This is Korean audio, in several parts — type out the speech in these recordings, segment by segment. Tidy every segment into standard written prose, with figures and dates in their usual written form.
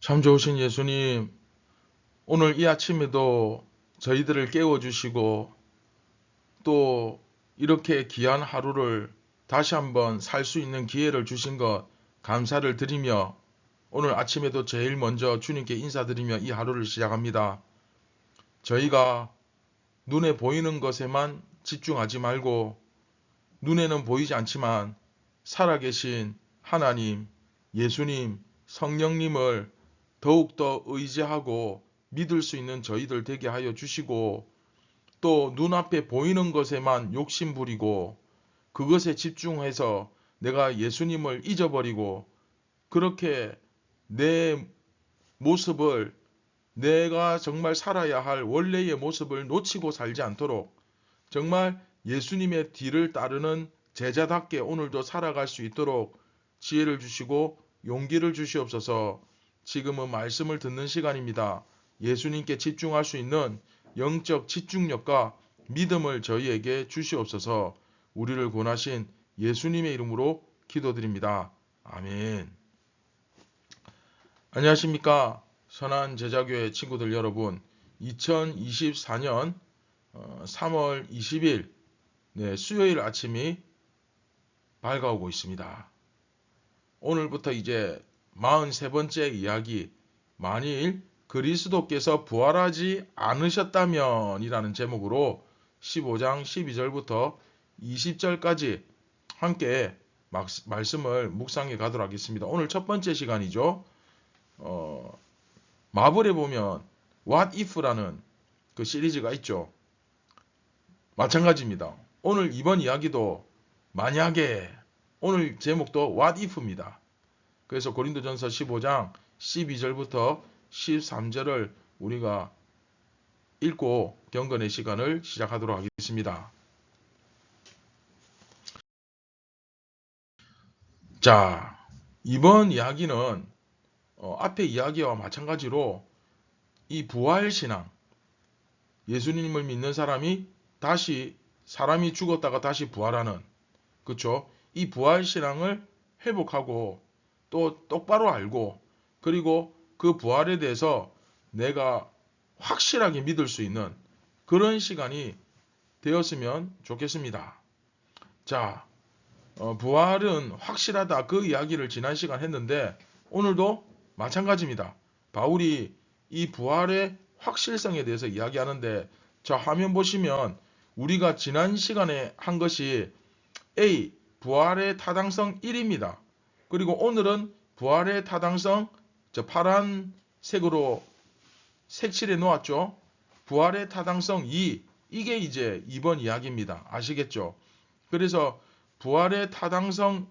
참 좋으신 예수님, 오늘 이 아침에도 저희들을 깨워주시고 또 이렇게 귀한 하루를 다시 한번 살 수 있는 기회를 주신 것 감사를 드리며 오늘 아침에도 제일 먼저 주님께 인사드리며 이 하루를 시작합니다. 저희가 눈에 보이는 것에만 집중하지 말고 눈에는 보이지 않지만 살아계신 하나님, 예수님, 성령님을 더욱더 의지하고 믿을 수 있는 저희들 되게 하여 주시고 또 눈앞에 보이는 것에만 욕심 부리고 그것에 집중해서 내가 예수님을 잊어버리고 그렇게 내 모습을 내가 정말 살아야 할 원래의 모습을 놓치고 살지 않도록 정말 예수님의 뒤를 따르는 제자답게 오늘도 살아갈 수 있도록 지혜를 주시고 용기를 주시옵소서. 지금은 말씀을 듣는 시간입니다. 예수님께 집중할 수 있는 영적 집중력과 믿음을 저희에게 주시옵소서. 우리를 권하신 예수님의 이름으로 기도드립니다. 아멘. 안녕하십니까. 선한 제자교회 친구들 여러분, 2024년 3월 20일 수요일 아침이 밝아오고 있습니다. 오늘부터 이제 43번째 이야기, 만일 그리스도께서 부활하지 않으셨다면 이라는 제목으로 15장 12절부터 20절까지 함께 말씀을 묵상해 가도록 하겠습니다. 오늘 첫 번째 시간이죠. 마블에 보면 What If라는 그 시리즈가 있죠. 마찬가지입니다. 오늘 이번 이야기도 만약에, 오늘 제목도 What If입니다. 그래서 고린도전서 15장 12절부터 13절을 우리가 읽고 경건의 시간을 시작하도록 하겠습니다. 자, 이번 이야기는 앞의 이야기와 마찬가지로 이 부활신앙, 예수님을 믿는 사람이 다시 사람이 죽었다가 다시 부활하는, 그렇죠? 이 부활신앙을 회복하고 또 똑바로 알고 그리고 그 부활에 대해서 내가 확실하게 믿을 수 있는 그런 시간이 되었으면 좋겠습니다. 자, 부활은 확실하다, 그 이야기를 지난 시간 했는데 오늘도 마찬가지입니다. 바울이 이 부활의 확실성에 대해서 이야기하는데, 자, 화면 보시면 우리가 지난 시간에 한 것이 A, 부활의 타당성 1입니다. 그리고 오늘은 부활의 타당성, 저 파란색으로 색칠해 놓았죠. 부활의 타당성 2, 이게 이제 이번 이야기입니다. 아시겠죠? 그래서 부활의 타당성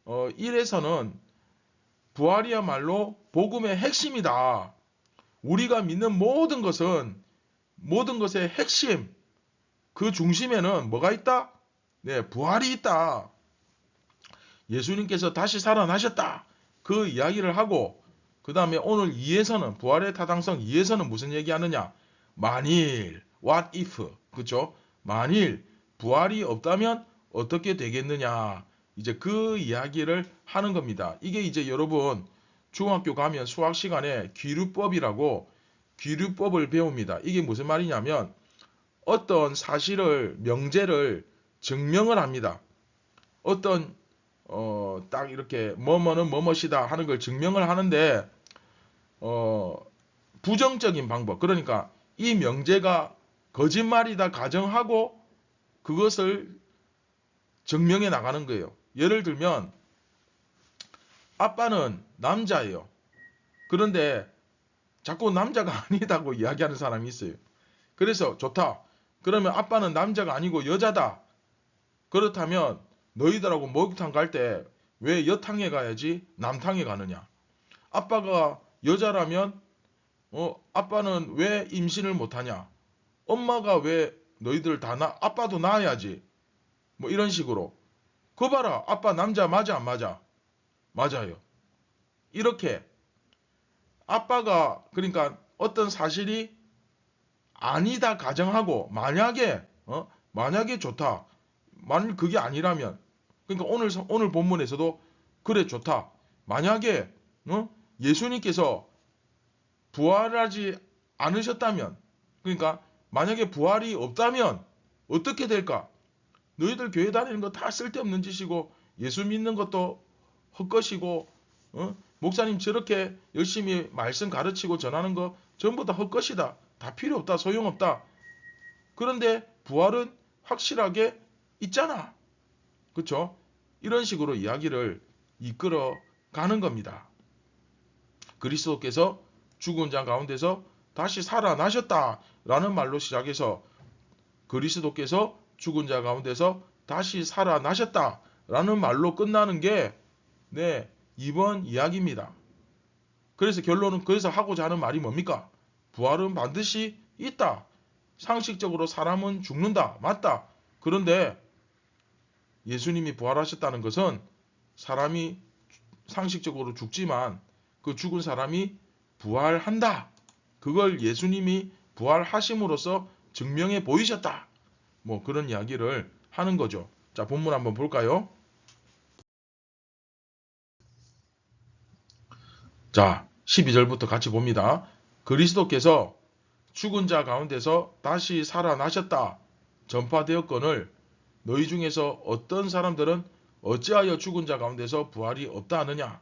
1에서는 부활이야말로 복음의 핵심이다. 우리가 믿는 모든 것은, 모든 것의 핵심, 그 중심에는 뭐가 있다? 네, 부활이 있다. 예수님께서 다시 살아나셨다. 그 이야기를 하고, 그 다음에 오늘 2에서는, 부활의 타당성 2에서는 무슨 얘기하느냐? 만일, what if, 그죠? 만일 부활이 없다면 어떻게 되겠느냐? 이제 그 이야기를 하는 겁니다. 이게 이제 여러분 중학교 가면 수학 시간에 귀류법이라고 귀류법을 배웁니다. 이게 무슨 말이냐면 어떤 사실을, 명제를 증명을 합니다. 어떤 딱 이렇게 뭐뭐는 뭐뭐시다 하는 걸 증명을 하는데 부정적인 방법, 그러니까 이 명제가 거짓말이다 가정하고 그것을 증명해 나가는 거예요. 예를 들면 아빠는 남자예요. 그런데 자꾸 남자가 아니다고 이야기하는 사람이 있어요. 그래서 좋다. 그러면 아빠는 남자가 아니고 여자다. 그렇다면 너희들하고 목욕탕 갈 때 왜 여탕에 가야지 남탕에 가느냐? 아빠가 여자라면 아빠는 왜 임신을 못하냐? 엄마가 왜 너희들 다 아빠도 낳아야지. 뭐 이런 식으로. 그거 봐라. 아빠 남자 맞아 안 맞아? 맞아요. 이렇게 아빠가 그러니까 어떤 사실이 아니다 가정하고 만약에 좋다. 만일 그게 아니라면 그러니까 오늘 본문에서도 그래 좋다. 만약에 예수님께서 부활하지 않으셨다면 그러니까 만약에 부활이 없다면 어떻게 될까? 너희들 교회 다니는 거 다 쓸데없는 짓이고 예수 믿는 것도 헛것이고 목사님 저렇게 열심히 말씀 가르치고 전하는 거 전부 다 헛것이다. 다 필요 없다. 소용없다. 그런데 부활은 확실하게 있잖아. 그렇죠? 이런 식으로 이야기를 이끌어 가는 겁니다. 그리스도께서 죽은 자 가운데서 다시 살아나셨다라는 말로 시작해서 그리스도께서 죽은 자 가운데서 다시 살아나셨다라는 말로 끝나는 게 이번 이야기입니다. 그래서 결론은 그래서 하고자 하는 말이 뭡니까? 부활은 반드시 있다. 상식적으로 사람은 죽는다. 맞다. 그런데 예수님이 부활하셨다는 것은 사람이 상식적으로 죽지만 그 죽은 사람이 부활한다. 그걸 예수님이 부활하심으로써 증명해 보이셨다. 뭐 그런 이야기를 하는 거죠. 자, 본문 한번 볼까요? 자, 12절부터 같이 봅니다. 그리스도께서 죽은 자 가운데서 다시 살아나셨다 전파되었거늘 너희 중에서 어떤 사람들은 어찌하여 죽은 자 가운데서 부활이 없다 하느냐?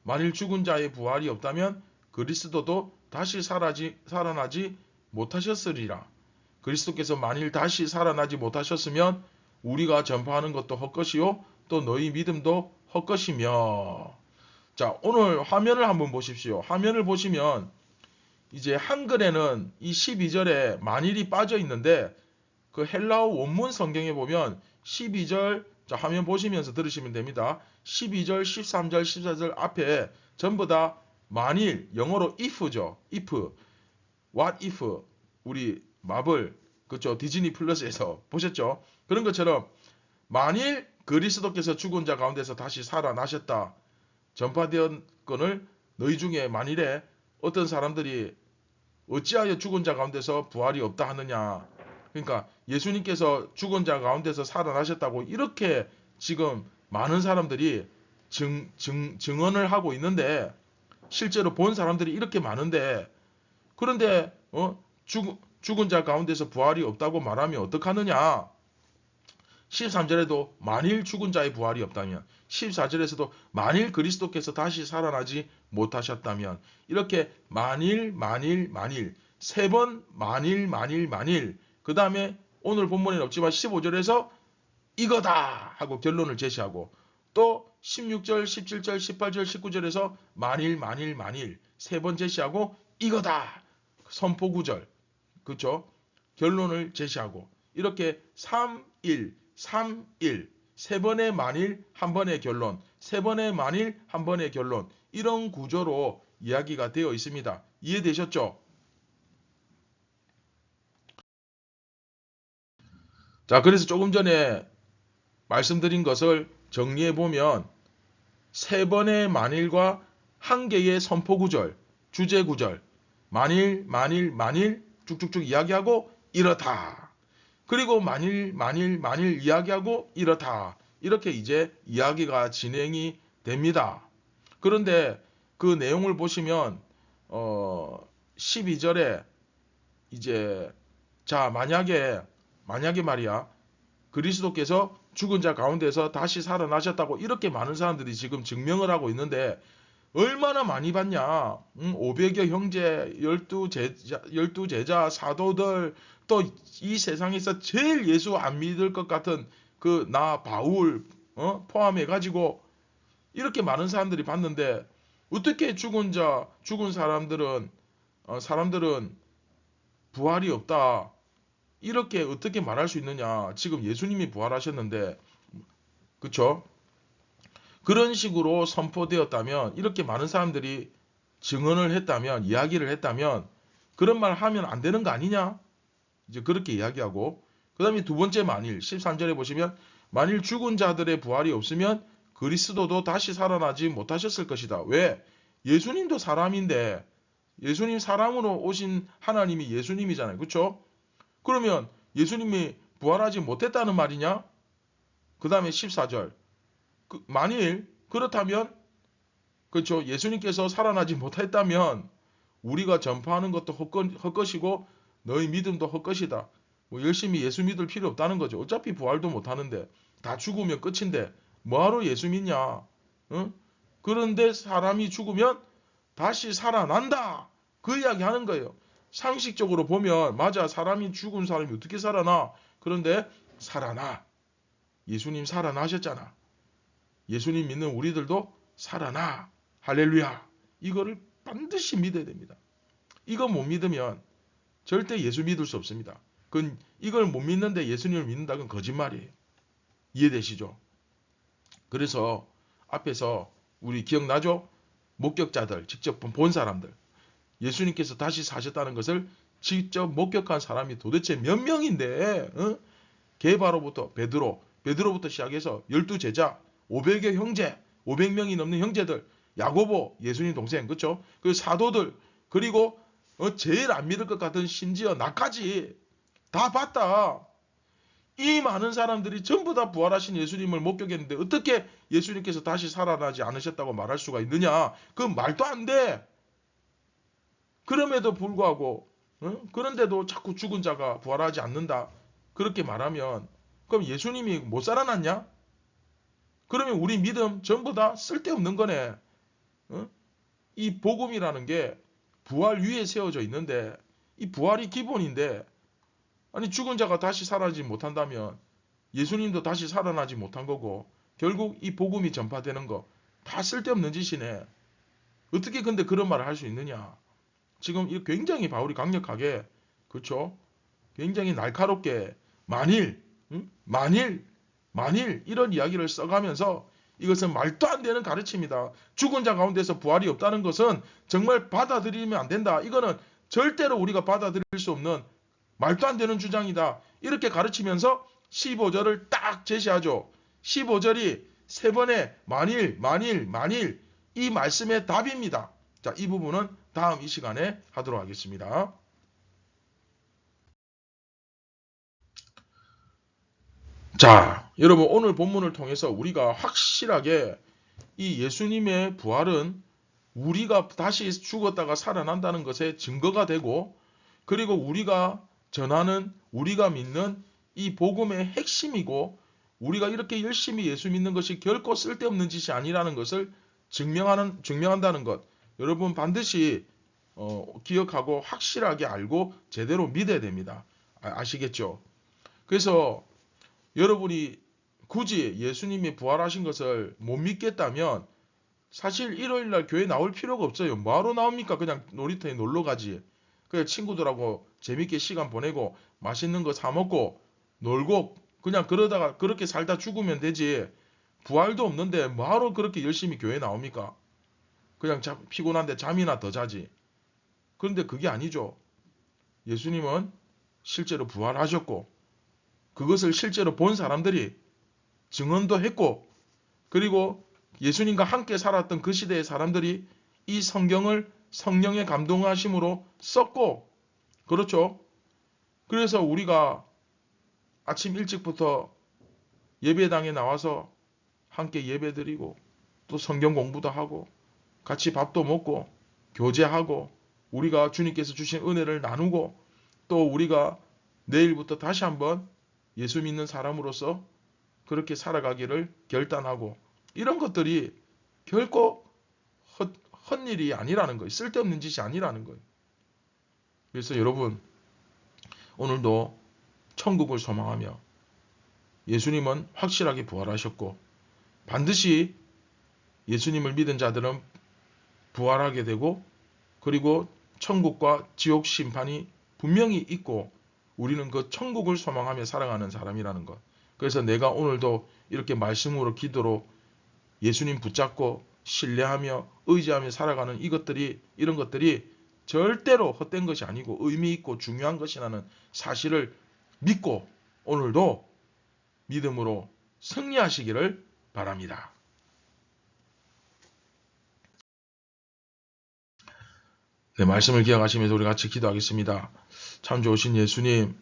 만일 죽은 자의 부활이 없다면 그리스도도 다시 살아나지 못하셨으리라. 그리스도께서 만일 다시 살아나지 못하셨으면 우리가 전파하는 것도 헛것이요 또 너희 믿음도 헛것이며. 자, 오늘 화면을 한번 보십시오. 화면을 보시면 이제 한글에는 이 12절에 만일이 빠져 있는데 그 헬라어 원문 성경에 보면 12절, 자, 화면 보시면서 들으시면 됩니다. 12절, 13절, 14절 앞에 전부 다 만일, 영어로 if죠. if, what if, 우리 마블, 그쵸, 디즈니 플러스에서 보셨죠? 그런 것처럼 만일 그리스도께서 죽은 자 가운데서 다시 살아나셨다 전파되었건을 너희 중에 만일에 어떤 사람들이 어찌하여 죽은 자 가운데서 부활이 없다 하느냐. 그러니까 예수님께서 죽은 자 가운데서 살아나셨다고 이렇게 지금 많은 사람들이 증언을 하고 있는데 실제로 본 사람들이 이렇게 많은데 그런데 죽은 자 가운데서 부활이 없다고 말하면 어떡하느냐. 13절에도 만일 죽은 자의 부활이 없다면 14절에서도 만일 그리스도께서 다시 살아나지 못하셨다면 이렇게 만일 세 번 만일 그 다음에 오늘 본문에는 없지만 15절에서 이거다 하고 결론을 제시하고 또 16절 17절 18절 19절에서 만일 세 번 제시하고 이거다 선포 구절 그렇죠? 결론을 제시하고 이렇게 3일 세 번의 만일 한 번의 결론 세 번의 만일 한 번의 결론 이런 구조로 이야기가 되어 있습니다. 이해되셨죠? 자, 그래서 조금 전에 말씀드린 것을 정리해 보면 세 번의 만일과 한 개의 선포 구절, 주제 구절, 만일 쭉쭉쭉 이야기하고 이렇다. 그리고 만일 이야기하고 이렇다. 이렇게 이제 이야기가 진행이 됩니다. 그런데 그 내용을 보시면 12절에 이제 자 만약에 말이야 그리스도께서 죽은 자 가운데서 다시 살아나셨다고 이렇게 많은 사람들이 지금 증명을 하고 있는데 얼마나 많이 봤냐? 500여 형제, 12제자, 사도들, 또 이 세상에서 제일 예수 안 믿을 것 같은 그 나 바울 포함해 가지고 이렇게 많은 사람들이 봤는데 어떻게 죽은 사람들은 부활이 없다. 이렇게 어떻게 말할 수 있느냐? 지금 예수님이 부활하셨는데, 그쵸? 그런 식으로 선포되었다면, 이렇게 많은 사람들이 증언을 했다면, 이야기를 했다면, 그런 말 하면 안 되는 거 아니냐? 이제 그렇게 이야기하고, 그 다음에 두 번째 만일, 13절에 보시면, 만일 죽은 자들의 부활이 없으면 그리스도도 다시 살아나지 못하셨을 것이다. 왜? 예수님도 사람인데, 예수님 사람으로 오신 하나님이 예수님이잖아요. 그쵸? 그러면 예수님이 부활하지 못했다는 말이냐? 그 다음에 14절. 만일 그렇다면 그렇죠. 예수님께서 살아나지 못했다면 우리가 전파하는 것도 헛것이고 너희 믿음도 헛것이다. 뭐 열심히 예수 믿을 필요 없다는 거죠. 어차피 부활도 못하는데 다 죽으면 끝인데 뭐하러 예수 믿냐? 응? 그런데 사람이 죽으면 다시 살아난다. 그 이야기 하는 거예요. 상식적으로 보면 맞아. 죽은 사람이 어떻게 살아나? 그런데 살아나. 예수님 살아나셨잖아. 예수님 믿는 우리들도 살아나. 할렐루야. 이거를 반드시 믿어야 됩니다. 이거 못 믿으면 절대 예수 믿을 수 없습니다. 이걸 못 믿는데 예수님을 믿는다. 그건 거짓말이에요. 이해되시죠? 그래서 앞에서 우리 기억나죠? 목격자들, 직접 본 사람들. 예수님께서 다시 사셨다는 것을 직접 목격한 사람이 도대체 몇 명인데, 게바로부터 베드로부터 시작해서 12제자, 500여 형제, 500명이 넘는 형제들, 야고보, 예수님 동생, 그쵸? 그 사도들, 그리고 제일 안 믿을 것 같은 심지어 나까지 다 봤다. 이 많은 사람들이 전부 다 부활하신 예수님을 목격했는데 어떻게 예수님께서 다시 살아나지 않으셨다고 말할 수가 있느냐? 그건 말도 안 돼. 그럼에도 불구하고 그런데도 자꾸 죽은 자가 부활하지 않는다. 그렇게 말하면 그럼 예수님이 못 살아났냐? 그러면 우리 믿음 전부 다 쓸데없는 거네. 이 복음이라는 게 부활 위에 세워져 있는데 이 부활이 기본인데 아니 죽은 자가 다시 살아나지 못한다면 예수님도 다시 살아나지 못한 거고 결국 이 복음이 전파되는 거 다 쓸데없는 짓이네. 어떻게 근데 그런 말을 할 수 있느냐? 지금 굉장히 바울이 강력하게 그렇죠? 굉장히 날카롭게 만일 이런 이야기를 써가면서 이것은 말도 안 되는 가르침이다. 죽은 자 가운데서 부활이 없다는 것은 정말 받아들이면 안 된다. 이거는 절대로 우리가 받아들일 수 없는 말도 안 되는 주장이다. 이렇게 가르치면서 15절을 딱 제시하죠. 15절이 세 번의 만일 이 말씀의 답입니다. 자, 이 부분은 다음 이 시간에 하도록 하겠습니다. 자, 여러분 오늘 본문을 통해서 우리가 확실하게 이 예수님의 부활은 우리가 다시 죽었다가 살아난다는 것에 증거가 되고 그리고 우리가 전하는 우리가 믿는 이 복음의 핵심이고 우리가 이렇게 열심히 예수 믿는 것이 결코 쓸데없는 짓이 아니라는 것을 증명한다는 것. 여러분 반드시 기억하고 확실하게 알고 제대로 믿어야 됩니다. 아시겠죠? 그래서 여러분이 굳이 예수님이 부활하신 것을 못 믿겠다면 사실 일요일날 교회 나올 필요가 없어요. 뭐하러 나옵니까? 그냥 놀이터에 놀러 가지. 그냥 친구들하고 재밌게 시간 보내고 맛있는 거 사 먹고 놀고 그냥 그러다가 그렇게 살다 죽으면 되지. 부활도 없는데 뭐하러 그렇게 열심히 교회 나옵니까? 그냥 피곤한데 잠이나 더 자지. 그런데 그게 아니죠. 예수님은 실제로 부활하셨고 그것을 실제로 본 사람들이 증언도 했고 그리고 예수님과 함께 살았던 그 시대의 사람들이 이 성경을 성령의 감동하심으로 썼고 그렇죠. 그래서 우리가 아침 일찍부터 예배당에 나와서 함께 예배드리고 또 성경 공부도 하고 같이 밥도 먹고 교제하고 우리가 주님께서 주신 은혜를 나누고 또 우리가 내일부터 다시 한번 예수 믿는 사람으로서 그렇게 살아가기를 결단하고, 이런 것들이 결코 헛일이 아니라는 거예요. 쓸데없는 짓이 아니라는 거예요. 그래서 여러분, 오늘도 천국을 소망하며, 예수님은 확실하게 부활하셨고 반드시 예수님을 믿은 자들은 부활하게 되고, 그리고 천국과 지옥 심판이 분명히 있고, 우리는 그 천국을 소망하며 살아가는 사람이라는 것. 그래서 내가 오늘도 이렇게 말씀으로, 기도로 예수님 붙잡고 신뢰하며 의지하며 살아가는 이런 것들이 절대로 헛된 것이 아니고 의미 있고 중요한 것이라는 사실을 믿고 오늘도 믿음으로 승리하시기를 바랍니다. 네, 말씀을 기억하시면서 우리 같이 기도하겠습니다. 참 좋으신 예수님,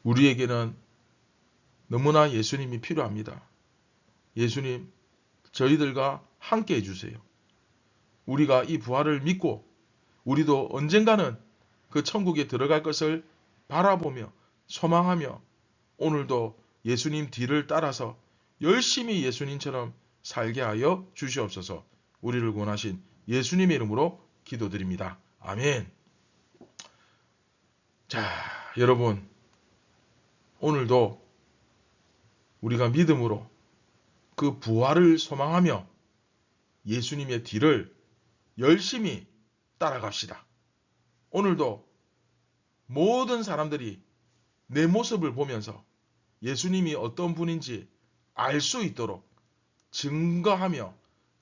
우리에게는 너무나 예수님이 필요합니다. 예수님, 저희들과 함께 해주세요. 우리가 이 부활을 믿고 우리도 언젠가는 그 천국에 들어갈 것을 바라보며 소망하며 오늘도 예수님 뒤를 따라서 열심히 예수님처럼 살게 하여 주시옵소서. 우리를 구원하신 예수님의 이름으로 기도드립니다. 아멘. 자, 여러분, 오늘도 우리가 믿음으로 그 부활을 소망하며 예수님의 뒤를 열심히 따라갑시다. 오늘도 모든 사람들이 내 모습을 보면서 예수님이 어떤 분인지 알 수 있도록 증거하며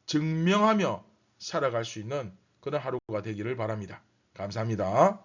증명하며 살아갈 수 있는 그런 하루가 되기를 바랍니다. 감사합니다.